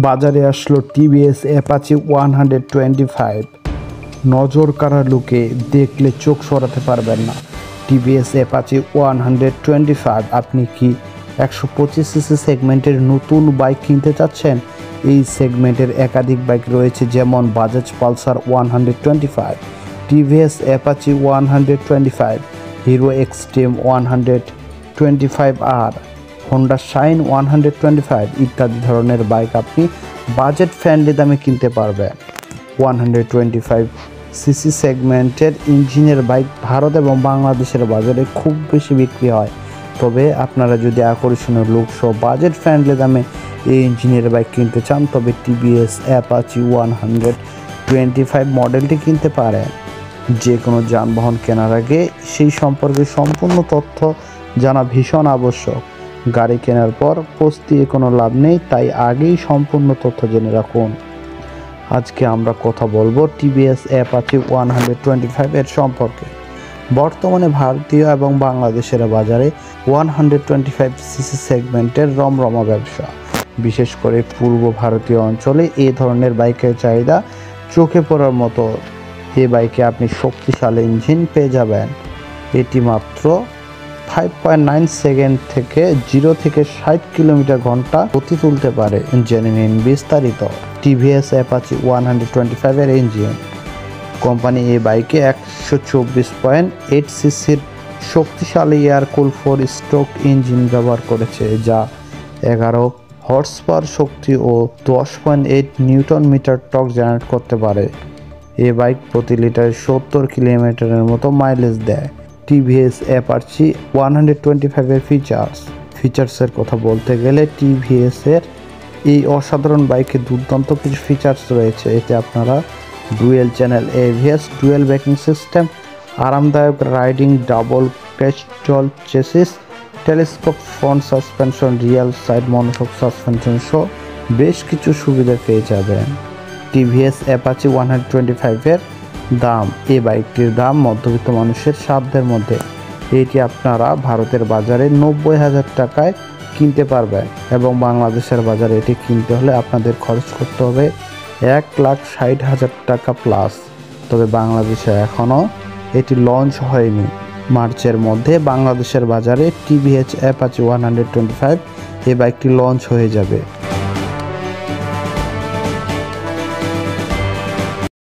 বাজারে আসলো TVS Apache 125। নজর কাড়া লুকে দেখলে চোখ সরাতে পারবেন না। TVS Apache 125। আপনি কি 125 সিসি সেগমেন্টের নতুন বাইক কিনতে চাচ্ছেন? এই সেগমেন্টের একাধিক বাইক রয়েছে, যেমন Bajaj Pulsar 125, TVS Apache 125, Hero Xtreme 125R, Honda Shine 125 ইত্যাদি ধরনের বাইক আপনি বাজেট ফ্রেন্ডলি দামে কিনতে পারবেন। 125 সিসি সেগমেন্টের ইঞ্জিনের বাইক ভারত এবং বাংলাদেশের বাজারে খুব বেশি বিক্রি হয়। তবে আপনারা যদি আকর্ষণীয় লুক সহ বাজেট ফ্রেন্ডলি দামে এই ইঞ্জিনের বাইক কিনতে চান, তবে টিভিএস অ্যাপাচি 125 মডেলটি কিনতে পারেন। যে কোনো যানবাহন কেনার আগে সেই সম্পর্কে সম্পূর্ণ তথ্য জানা ভীষণ আবশ্যক। গাড়ি কেনার পর পস্তিয়ে কোনো লাভ নেই, তাই আগেই সম্পূর্ণ তথ্য জেনে রাখুন। আজকে আমরা কথা বলবো টিভিএস অ্যাপাচি 125 এর সম্পর্কে। বর্তমানে ভারতীয় এবং বাংলাদেশের বাজারে 125 সিসি সেগমেন্টের রমরমা ব্যবসা। বিশেষ করে পূর্ব ভারতীয় অঞ্চলে এই ধরনের বাইকের চাহিদা চোখে পড়ার মতো। এই বাইকে আপনি শক্তিশালী ইঞ্জিন পেয়ে যাবেন। এটি মাত্র 5.9 সেকেন্ড থেকে 0 থেকে 60 কিলোমিটার ঘন্টা গতি তুলতে পারে। জেনে নিন বিস্তারিত। টিভিএস অ্যাপাচি 125 এর ইঞ্জিন। কোম্পানি এই বাইকে 124.8 সিসির শক্তিশালী এয়ার কুল 4 স্ট্রোক ইঞ্জিন ব্যবহার করেছে, যা 11 হর্স পাওয়ার শক্তি ও 10.8 নিউটন মিটার টর্ক জেনারেট করতে পারে। এই বাইক প্রতি লিটারে 70 কিলোমিটারের মতো মাইলেজ দেয়। টিভিএস অ্যাপাচি 125 এর ফিচার্সের কথা বলতে গেলে টিভিএস এর এই অসাধারণ বাইকে দুর্দান্ত কিছু ফিচার্স রয়েছে। এতে আপনারা dual channel ABS, dual braking system, আরামদায়ক riding, double cradle chassis, telescope front suspension, rear side monoshock suspension সহ বেশ কিছু সুবিধা পেয়ে যাবেন। টিভিএস অ্যাপাচি 125 এর দাম। এই বাইকটির দাম মধ্যবিত্ত মানুষের সাধ্যের মধ্যে। এটি আপনারা ভারতের বাজারে 90,000 টাকায় কিনতে পারবেন এবং বাংলাদেশের বাজারে এটি কিনতে হলে আপনাদের খরচ করতে হবে 1,60,000 টাকা প্লাস। তবে বাংলাদেশে এখনও এটি লঞ্চ হয়নি। মার্চের মধ্যে বাংলাদেশের বাজারে টিভিএস অ্যাপাচি 125 এই বাইকটি লঞ্চ হয়ে যাবে।